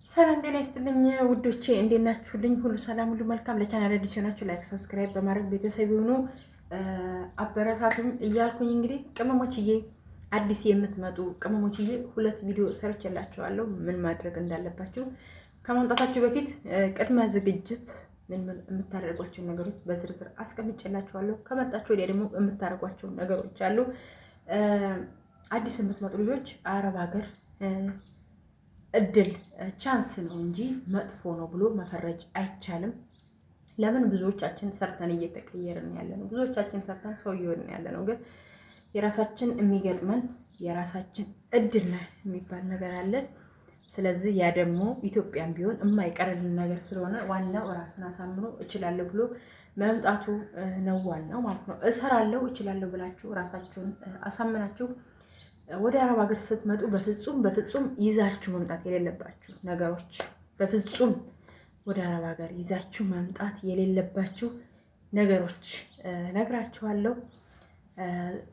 ሰላም ጤና ይስጥልኝ ውዶቼ፣ እንዴት ናችሁልኝ? ሁሉ ሰላም፣ ሁሉ መልካም። ለቻናል አዲስ ሆናችሁ ላይክ፣ ሰብስክራይብ በማድረግ ቤተሰብ ይሁኑ፣ አበረታቱኝ እያልኩኝ እንግዲህ ቅመሞችዬ፣ አዲስ የምትመጡ ቅመሞችዬ ሁለት ቪዲዮ ሰርችላችኋለሁ ምን ማድረግ እንዳለባችሁ ከማምጣታችሁ በፊት ቅድመ ዝግጅት የምታደርጓቸው ነገሮች በዝርዝር አስቀምጬላችኋለሁ። ከመጣችሁ ወዲያ ደግሞ የምታደርጓቸው ነገሮች አሉ። አዲስ የምትመጡ ልጆች አረብ ሀገር እድል ቻንስ ነው እንጂ መጥፎ ነው ብሎ መፈረጅ አይቻልም። ለምን ብዙዎቻችን ሰርተን እየተቀየርን ያለ ነው። ብዙዎቻችን ሰርተን ሰው እየሆንን ያለ ነው። ግን የራሳችን የሚገጥመን የራሳችን እድል ነው የሚባል ነገር አለ። ስለዚህ ያ ደግሞ ኢትዮጵያን ቢሆን የማይቀርልን ነገር ስለሆነ ዋናው ራስን አሳምኖ እችላለሁ ብሎ መምጣቱ ነው ዋናው ማለት ነው። እሰራለሁ እችላለሁ ብላችሁ ራሳችሁን አሳምናችሁ ወደ አረብ ሀገር ስትመጡ በፍጹም ይዛችሁ መምጣት የሌለባችሁ ነገሮች፣ በፍጹም ወደ አረብ ሀገር ይዛችሁ መምጣት የሌለባችሁ ነገሮች ነግራችኋለሁ።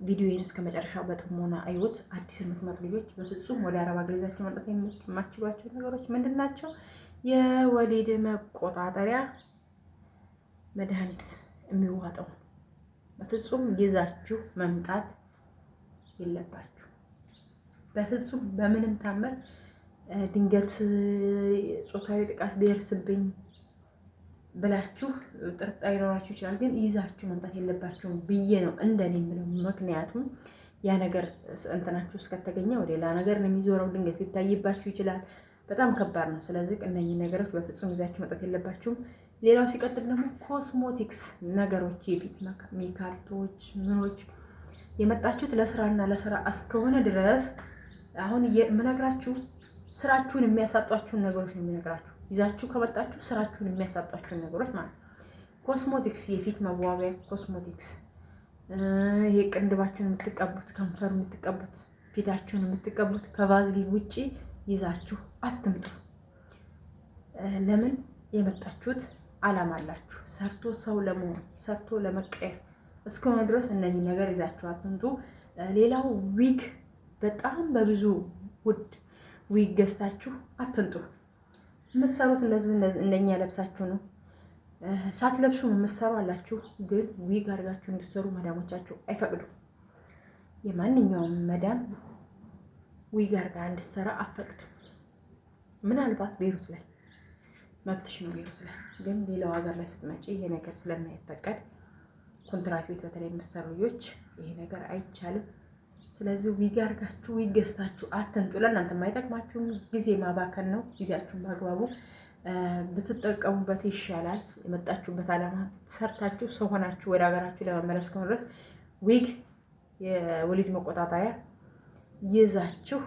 ቪዲዮዬን እስከ መጨረሻው በጥሞና አይወት። አዲስ የምትመጡ ልጆች በፍጹም ወደ አረብ ሀገር ይዛችሁ መምጣት የማትችሏቸው ነገሮች ምንድን ናቸው? የወሊድ መቆጣጠሪያ መድኃኒት የሚዋጠው በፍጹም ይዛችሁ መምጣት የለባችሁ። በፍጹም በምንም ታምር ድንገት ጾታዊ ጥቃት ቢደርስብኝ ብላችሁ ጥርጣሬ ሊኖራችሁ ይችላል። ግን ይዛችሁ መምጣት የለባችሁም ብዬ ነው እንደኔ የምለው። ምክንያቱም ያ ነገር እንትናችሁ እስከተገኘ ወደ ሌላ ነገር ነው የሚዞረው። ድንገት ሊታይባችሁ ይችላል። በጣም ከባድ ነው። ስለዚህ እነኚህ ነገሮች በፍጹም ይዛችሁ መምጣት የለባችሁም። ሌላው ሲቀጥል ደግሞ ኮስሞቲክስ ነገሮች፣ የፊት ሜካፖች፣ ምኖች የመጣችሁት ለስራና ለስራ እስከሆነ ድረስ አሁን የምነግራችሁ ስራችሁን የሚያሳጧችሁን ነገሮች ነው የሚነግራችሁ። ይዛችሁ ከመጣችሁ ስራችሁን የሚያሳጧችሁን ነገሮች ማለት ኮስሞቲክስ፣ የፊት መዋቢያ ኮስሞቲክስ፣ ይሄ ቅንድባችሁን የምትቀቡት፣ ከንፈር የምትቀቡት፣ ፊታችሁን የምትቀቡት ከቫዝሊን ውጪ ይዛችሁ አትምጡ። ለምን? የመጣችሁት አላማ አላችሁ። ሰርቶ ሰው ለመሆን ሰርቶ ለመቀየር እስከሆነ ድረስ እነዚህ ነገር ይዛችሁ አትምጡ። ሌላው ዊግ፣ በጣም በብዙ ውድ ዊግ ገዝታችሁ አትንጡ። የምትሰሩት እንደኛ ለብሳችሁ ነው። ሳትለብሱ የምትሰሩ አላችሁ። ግን ዊግ አድርጋችሁ እንድትሰሩ መዳሞቻችሁ አይፈቅዱም። የማንኛውም መዳም ዊግ አድርጋ እንድትሰራ አትፈቅድም። ምናልባት ቤሩት ላይ መብትሽ ነው፣ ቤሩት ላይ ግን ሌላው ሀገር ላይ ስትመጪ ይሄ ነገር ስለማይፈቀድ ኮንትራት ቤት በተለይ የምትሰሩ ልጆች ይሄ ነገር አይቻልም። ስለዚህ ዊግ አድርጋችሁ ዊግ ገዝታችሁ አትምጡ። ለእናንተ የማይጠቅማችሁም ጊዜ ማባከን ነው። ጊዜያችሁን በአግባቡ ብትጠቀሙበት ይሻላል። የመጣችሁበት ዓላማ ሰርታችሁ ሰው ሆናችሁ ወደ ሀገራችሁ ለመመለስ ከሆነ ድረስ ዊግ፣ የወሊድ መቆጣጠሪያ ይዛችሁ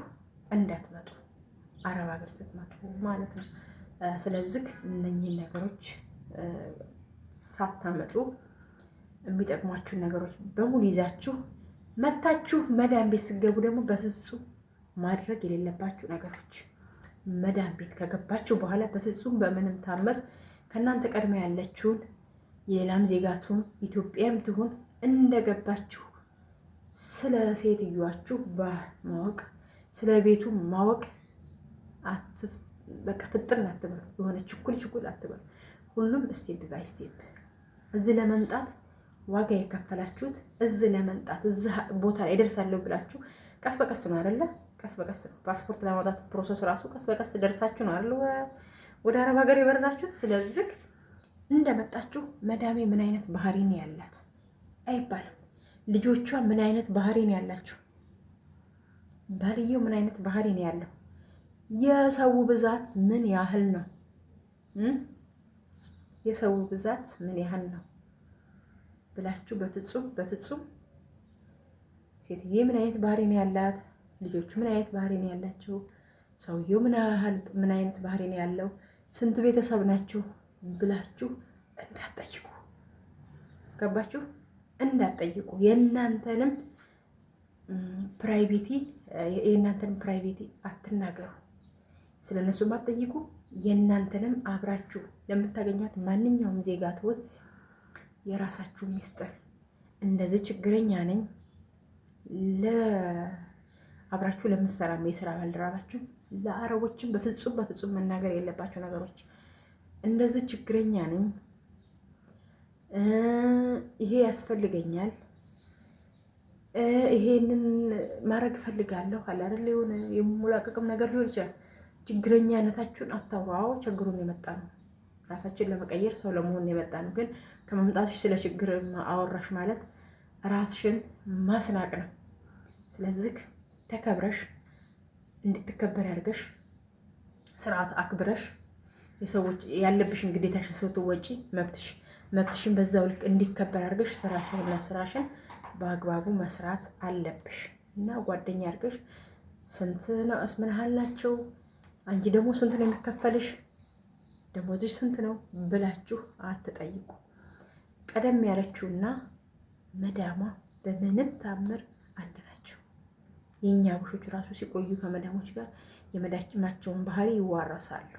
እንዳትመጡ አረብ ሀገር ስትመጡ ማለት ነው። ስለዚህ እነኚህን ነገሮች ሳታመጡ የሚጠቅሟችሁን ነገሮች በሙሉ ይዛችሁ መታችሁ መዳም ቤት ስትገቡ ደግሞ በፍጹም ማድረግ የሌለባችሁ ነገሮች፣ መዳም ቤት ከገባችሁ በኋላ በፍጹም በምንም ታምር ከእናንተ ቀድማ ያለችውን የሌላም ዜጋቱን ኢትዮጵያም ትሁን እንደገባችሁ ስለ ሴትዮዋችሁ ማወቅ፣ ስለ ቤቱ ማወቅ በቃ ፍጥን አትበሉ። የሆነ ችኩል አትበሉ። ሁሉም ስቴፕ ባይ ስቴፕ እዚህ ለመምጣት ዋጋ የከፈላችሁት እዚህ ለመምጣት እዚህ ቦታ ላይ ደርሳለሁ ብላችሁ ቀስ በቀስ ነው አይደለ? ቀስ በቀስ ነው። ፓስፖርት ለማውጣት ፕሮሰስ ራሱ ቀስ በቀስ ደርሳችሁ ነው አይደል ወደ አረብ ሀገር የበረራችሁት። ስለዚህ እንደመጣችሁ መዳሜ ምን አይነት ባህሪ ነው ያላት አይባልም። ልጆቿ ምን አይነት ባህሪ ነው ያላችሁ፣ ባልየው ምን አይነት ባህሪ ነው ያለው፣ የሰው ብዛት ምን ያህል ነው፣ የሰው ብዛት ምን ያህል ነው ብላችሁ በፍጹም ሴትዬ ምን አይነት ባህሪ ነው ያላት፣ ልጆቹ ምን አይነት ባህሪ ነው ያላቸው፣ ሰውየው ምን አይነት ባህሪ ነው ያለው፣ ስንት ቤተሰብ ናቸው ብላችሁ እንዳትጠይቁ። ገባችሁ? እንዳትጠይቁ። የእናንተንም ፕራይቬቲ አትናገሩ። ስለነሱ አትጠይቁ። የእናንተንም አብራችሁ ለምታገኟት ማንኛውም ዜጋ ትሆን የራሳችሁ ሚስጥር እንደዚህ ችግረኛ ነኝ አብራችሁ ለምትሰራ የስራ ባልደረባችሁ ለአረቦችም በፍጹም መናገር የለባቸው ነገሮች እንደዚህ ችግረኛ ነኝ፣ ይሄ ያስፈልገኛል፣ ይሄንን ማድረግ እፈልጋለሁ አለ አይደል? የሆነ የሙላቀቅም ነገር ሊሆን ይችላል። ችግረኛነታችሁን አታውራው። ችግሩን የመጣ ነው ራሳችን ለመቀየር ሰው ለመሆን የመጣ ነው። ግን ከመምጣትሽ ስለ ችግር አወራሽ ማለት ራስሽን ማስናቅ ነው። ስለዚህ ተከብረሽ እንድትከበር ያድርገሽ፣ ስርዓት አክብረሽ የሰዎች ያለብሽን ግዴታሽን ስትወጪ መብትሽን በዛው ልክ እንዲከበር አድርገሽ ስራሽን በአግባቡ መስራት አለብሽ እና ጓደኛ አድርገሽ ስንት ነው ምን ያህል ናቸው፣ አንቺ ደግሞ ስንት ነው የሚከፈልሽ፣ ደሞዝሽ ስንት ነው ብላችሁ አትጠይቁ። ቀደም ያለችውና መዳሟ በምንም ታምር አንድ ናቸው። የእኛ አበሾች ራሱ ሲቆዩ ከመዳሞች ጋር የመዳማቸውን ባህሪ ይዋረሳሉ።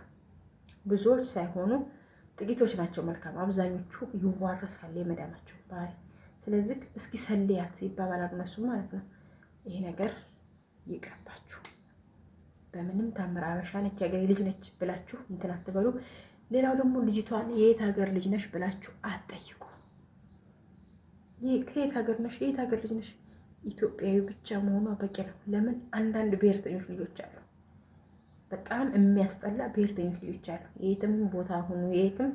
ብዙዎች ሳይሆኑ ጥቂቶች ናቸው መልካም፣ አብዛኞቹ ይዋረሳሉ የመዳማቸውን ባህሪ። ስለዚህ እስኪ ሰልያት ይባባላል እነሱ ማለት ነው። ይሄ ነገር ይቅርባችሁ። በምንም ታምር አበሻ ነች የሀገሬ ልጅ ነች ብላችሁ እንትን አትበሉ። ሌላው ደግሞ ልጅቷን የየት ሀገር ልጅ ነሽ ብላችሁ አትጠይቁ። ከየት ሀገር ነሽ? የየት ሀገር ልጅ ነሽ? ኢትዮጵያዊ ብቻ መሆኗ በቂ ነው። ለምን አንዳንድ ብሔርተኞች ልጆች አሉ፣ በጣም የሚያስጠላ ብሔርተኞች ልጆች አሉ። የትም ቦታ ሁኑ የትም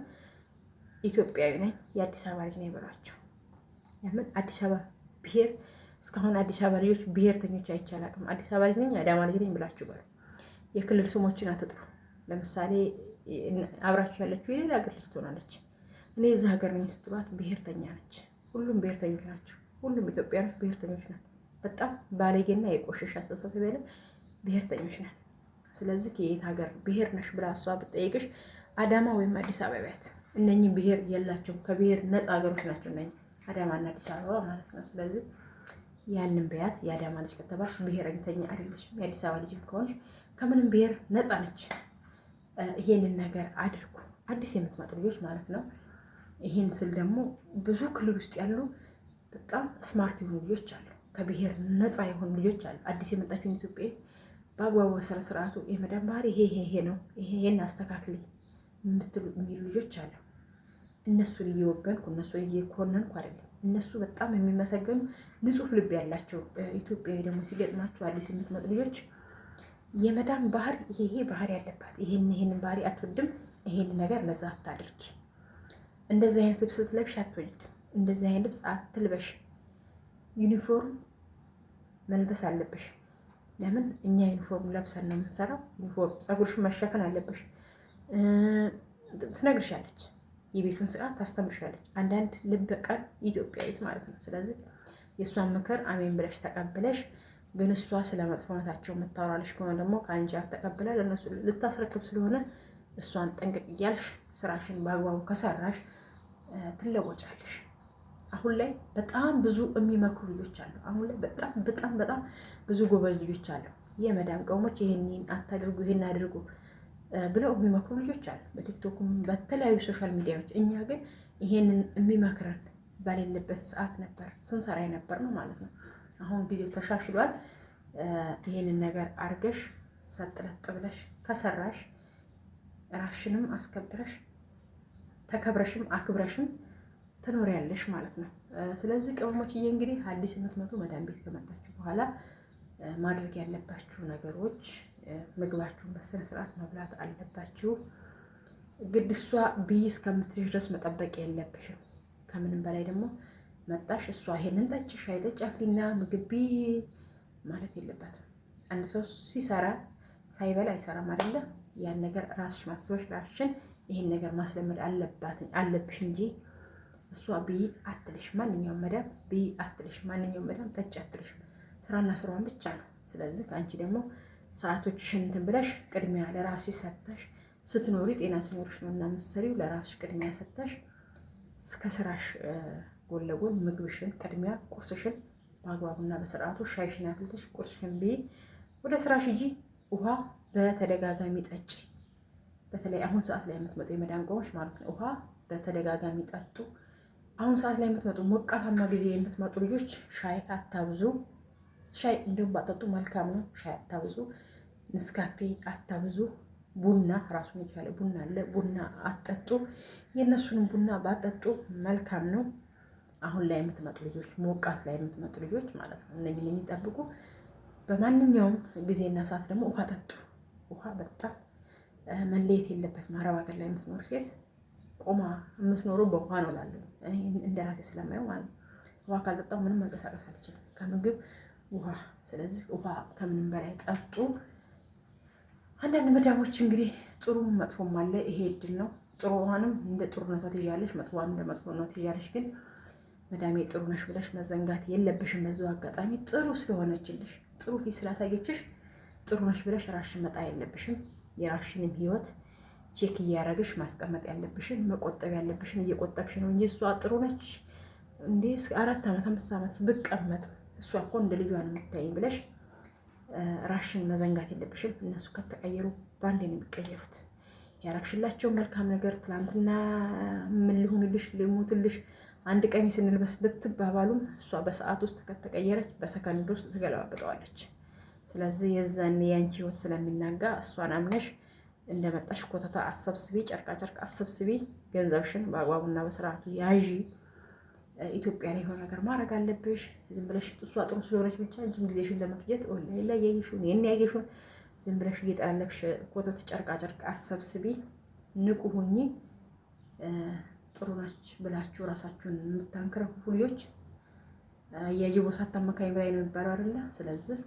ኢትዮጵያዊ ነኝ የአዲስ አበባ ልጅ ነኝ በሏቸው። ለምን አዲስ አበባ ብሔር እስካሁን አዲስ አበባ ልጆች ብሔርተኞች አይቻላቅም። አዲስ አበባ ልጅ ነኝ አዳማ ልጅ ነኝ ብላችሁ በሉ። የክልል ስሞችን አትጥሩ። ለምሳሌ አብራችሁ ያለችው የሌላ ሀገር ልጅ ትሆናለች። እኔ እዚህ ሀገር ነኝ ስትሏት ብሔርተኛ ነች። ሁሉም ብሔርተኞች ናቸው። ሁሉም ኢትዮጵያኖች ብሔርተኞች ነን። በጣም ባለጌና የቆሸሽ አስተሳሰብ ያለ ብሔርተኞች ነን። ስለዚህ የየት ሀገር ብሔር ነሽ ብላ እሷ ብትጠይቅሽ አዳማ ወይም አዲስ አበባ ቢያት። እነኚህ ብሔር የላቸውም፣ ከብሔር ነፃ ሀገሮች ናቸው እነኚህ አዳማና አዲስ አበባ ማለት ነው። ስለዚህ ያንን ቢያት የአዳማ ልጅ ከተባልሽ ብሔረኝተኛ አይደለሽም። የአዲስ አበባ ልጅም ከሆንሽ ከምንም ብሔር ነፃ ነች። ይሄንን ነገር አድርጉ፣ አዲስ የምትመጡ ልጆች ማለት ነው። ይሄን ስል ደግሞ ብዙ ክልል ውስጥ ያሉ በጣም ስማርት የሆኑ ልጆች አሉ፣ ከብሔር ነፃ የሆኑ ልጆች አሉ። አዲስ የመጣችውን ኢትዮጵያ በአግባቡ በስነ ስርዓቱ የመዳን ባህሪ ይሄ ነው፣ ይሄን አስተካክል የምትሉ የሚሉ ልጆች አሉ። እነሱን እየወገንኩ እነሱን እየኮነንኩ አይደለም። እነሱ በጣም የሚመሰገኑ ንጹህ ልብ ያላቸው ኢትዮጵያዊ ደግሞ ሲገጥማቸው አዲስ የምትመጡ ልጆች የመዳን ባህሪ ይሄ ባህሪ ያለባት ይሄንን ባህሪ አትወድም፣ ይሄን ነገር ለዛ አታድርጊ፣ እንደዚህ አይነት ልብስ ስትለብሽ አትወድም፣ እንደዚህ አይነት ልብስ አትልበሽ፣ ዩኒፎርም መልበስ አለብሽ። ለምን እኛ ዩኒፎርም ለብሰን ነው የምንሰራው። ዩኒፎርም ፀጉርሽ መሸፈን አለብሽ ትነግርሻለች። የቤቱን ስርዓት ታስተምርሻለች። አንዳንድ ልብ ቀን ኢትዮጵያዊት ማለት ነው። ስለዚህ የእሷን ምክር አሜን ብለሽ ተቀብለሽ፣ ግን እሷ ስለ መጥፎነታቸው የምታወራልሽ ከሆነ ደግሞ ከአንቺ አፍ ተቀብላ ለእነሱ ልታስረክብ ስለሆነ እሷን ጠንቅቅ እያልሽ ስራሽን በአግባቡ ከሰራሽ ትለወጫለሽ። አሁን ላይ በጣም ብዙ የሚመክሩ ልጆች አሉ። አሁን ላይ በጣም ብዙ ጎበዝ ልጆች አሉ። የመዳም ቀውሞች ይሄን አታድርጉ ይሄን አድርጉ ብለው የሚመክሩ ልጆች አሉ፣ በቲክቶክም በተለያዩ ሶሻል ሚዲያዎች። እኛ ግን ይሄንን የሚመክረን በሌለበት ሰዓት ነበር ስንሰራ የነበር ነው ማለት ነው። አሁን ጊዜው ተሻሽሏል። ይሄንን ነገር አርገሽ ሰጥለጥ ብለሽ ከሰራሽ ራሽንም አስከብረሽ ተከብረሽም አክብረሽም ትኖሪያለሽ ማለት ነው። ስለዚህ ቅመሞችዬ እንግዲህ አዲስ የምትመጡ መዳም ቤት ከመጣችሁ በኋላ ማድረግ ያለባችሁ ነገሮች ምግባችሁን በስነ ስርዓት መብላት አለባችሁ። ግድ እሷ ብይ እስከምትልሽ ድረስ መጠበቅ የለብሽም። ከምንም በላይ ደግሞ መጣሽ እሷ ይሄንን ጠጭ ሻይ ጠጭ አፍሊና ምግብ ብይ ማለት የለባትም። አንድ ሰው ሲሰራ ሳይበላ አይሰራም አይደለ? ያን ነገር ራስሽ ማስበሽ ራስሽን ይሄን ነገር ማስለመድ አለብሽ እንጂ እሷ ብይ አትልሽ። ማንኛውም መዳም ብይ አትልሽ። ማንኛውም መዳም ጠጭ አትልሽ። ስራና ስራዋን ብቻ ነው። ስለዚህ ከአንቺ ደግሞ ሰዓቶችሽን እንትን ብለሽ ቅድሚያ ለራስሽ ሰጥተሽ ስትኖሪ ጤና ሲኖርሽ ነው እና የምትሰሪው። ለራስሽ ቅድሚያ ሰጥተሽ ከስራሽ ጎን ለጎን ምግብሽን ቅድሚያ ቁርስሽን በአግባቡና በስርዓቱ ሻይሽን አፍልተሽ ቁርስሽን ብይ፣ ወደ ስራሽ ሂጂ። ውሃ በተደጋጋሚ ጠጪ። በተለይ አሁን ሰዓት ላይ የምትመጡ የመዳን ቆሞች ማለት ነው፣ ውሃ በተደጋጋሚ ጠጡ። አሁን ሰዓት ላይ የምትመጡ ሞቃታማ ጊዜ የምትመጡ ልጆች ሻይ አታብዙ። ሻይ እንደውም ባጠጡ መልካም ነው። ሻይ አታብዙ። ንስካፌ አታብዙ። ቡና ራሱን የቻለ ቡና አለ። ቡና አጠጡ። የእነሱንም ቡና ባጠጡ መልካም ነው። አሁን ላይ የምትመጡ ልጆች፣ ሞቃት ላይ የምትመጡ ልጆች ማለት ነው፣ እነኝን የሚጠብቁ በማንኛውም ጊዜና ሰዓት ደግሞ ውሃ ጠጡ። ውሃ በጣም መለየት የለበትም። አረብ ሀገር ላይ የምትኖር ሴት ቆማ የምትኖረው በውሃ ነው እላለሁ እኔ እንደ ራሴ ስለማየው ማለት ነው። ውሃ ካልጠጣሁ ምንም መንቀሳቀስ አልችልም፣ ከምግብ ውሃ። ስለዚህ ውሃ ከምንም በላይ ጠጡ። አንዳንድ መዳሞች እንግዲህ ጥሩ መጥፎም አለ። ይሄ እድል ነው። ጥሩ ውሃንም እንደ ጥሩነቷ ትይዣለሽ፣ መጥፎዋን እንደ መጥፎነቷ ትይዣለሽ። ግን መዳሜ ጥሩ ነሽ ብለሽ መዘንጋት የለብሽም። በዚሁ አጋጣሚ ጥሩ ስለሆነችልሽ፣ ጥሩ ፊት ስላሳየችሽ ጥሩ ነሽ ብለሽ ራሽን መጣ የለብሽም። የራሽንም ህይወት ቼክ እያደረግሽ ማስቀመጥ ያለብሽን መቆጠብ ያለብሽን እየቆጠብሽ ነው እንጂ እሷ ጥሩ ነች እንዴ 4 ዓመት 5 ዓመት ብቀመጥ እሷ እኮ እንደ ልጇ ነው የምታይኝ ብለሽ ራሽን መዘንጋት የለብሽም። እነሱ ከተቀየሩ በአንዴ ነው የሚቀየሩት። ያረግሽላቸው መልካም ነገር ትላንትና ምን ልሁንልሽ ልሙትልሽ አንድ ቀሚስ እንልበስ ብትባባሉም እሷ በሰዓት ውስጥ ከተቀየረች በሰከንድ ውስጥ ትገለባብጠዋለች። ስለዚህ የዛን የአንቺ ህይወት ስለሚናጋ እሷን አምነሽ እንደመጣሽ ኮተታ አሰብስቢ፣ ጨርቃ ጨርቅ አሰብስቢ፣ ገንዘብሽን በአግባቡና በስርዓቱ ያዢ። ኢትዮጵያ ላይ የሆነ ነገር ማድረግ አለብሽ። ዝም ብለሽ እሷ ጥሩ ስለሆነች ብቻ እንጂም ጊዜሽን ለመፍጀት ኦንላይን ላይ ያየሽውን ይሄን ያየሽውን ዝም ብለሽ እየጠላለብሽ ኮተት ጨርቃ ጨርቅ አሰብስቢ። ንቁ ሁኚ። ጥሩ ናች ብላችሁ ራሳችሁን የምታንከረፉ ልጆች የጅቦ ሳታመካኝ በላይ ነው የሚባለው አይደለ? ስለዚህ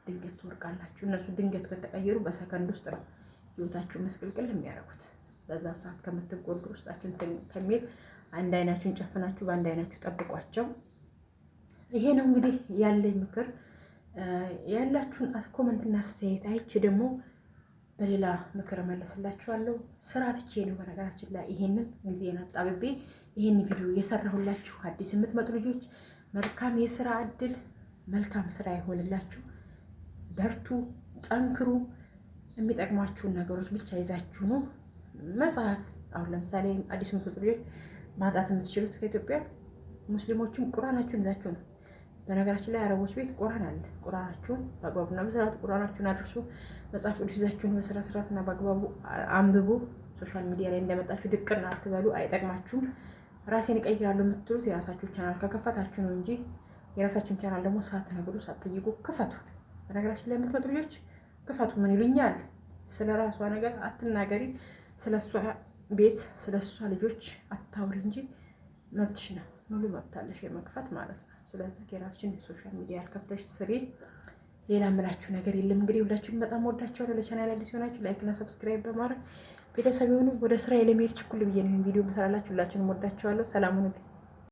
ድንገት ትወርቃላችሁ። እነሱ ድንገት ከተቀየሩ በሰከንድ ውስጥ ነው ህይወታችሁ መስቅልቅል የሚያደርጉት። በዛን ሰዓት ከምትጎዱ ውስጣችሁን ከሚል አንድ አይናችሁን ጨፍናችሁ በአንድ አይናችሁ ጠብቋቸው። ይሄ ነው እንግዲህ ያለኝ ምክር። ያላችሁን ኮመንትና አስተያየት አይቼ ደግሞ በሌላ ምክር እመለስላችኋለሁ። ስራ ትቼ ነው በነገራችን ላይ ይሄንን ጊዜን አጣብቤ ይሄን ቪዲዮ የሰራሁላችሁ። አዲስ የምትመጡ ልጆች መልካም የስራ እድል፣ መልካም ስራ ይሆንላችሁ። በርቱ፣ ጠንክሩ። የሚጠቅሟችሁን ነገሮች ብቻ ይዛችሁ ነው። መጽሐፍ አሁን ለምሳሌ አዲስ የምትመጡ ልጆች ማጣት የምትችሉት ከኢትዮጵያ ሙስሊሞችም ቁርአናችሁን ይዛችሁ ነው። በነገራችን ላይ አረቦች ቤት ቁርአን አለ። ቁርአናችሁን በአግባቡና በስርዓቱ ቁርአናችሁን አድርሱ። መጽሐፍ ቅዱስ ይዛችሁን በስርዓትና በአግባቡ አንብቡ። ሶሻል ሚዲያ ላይ እንደመጣችሁ ድቅና አትበሉ፣ አይጠቅማችሁም። ራሴን እቀይራለሁ የምትሉት የራሳችሁ ቻናል ከከፈታችሁ ነው እንጂ የራሳችሁን ቻናል ደግሞ ሳትነግሩ ሳትጠይቁ ክፈቱ። በነገራችን ላይ የምትመጡ ልጆች ክፈቱ። ምን ይሉኛል? ስለ ራሷ ነገር አትናገሪ፣ ስለ እሷ ቤት ስለ እሷ ልጆች አታውሪ እንጂ መብትሽ ነው። ሙሉ መብት አለሽ የመክፈት ማለት ነው። ስለዚህ የራስሽን ሶሻል ሚዲያ ያልከፍተሽ ስሪ። ሌላ ምላችሁ ነገር የለም። እንግዲህ ሁላችሁም በጣም ወዳችኋለሁ። ለቻናል አዲስ ሆናችሁ ላይክ እና ሰብስክራይብ በማድረግ ቤተሰብ የሆኑ ወደ ስራ ለመሄድ ችኩል ብዬ ነው ይሄን ቪዲዮ ብሰራላችሁ። ሁላችሁንም ወዳችኋለሁ። ሰላም ሁኑ።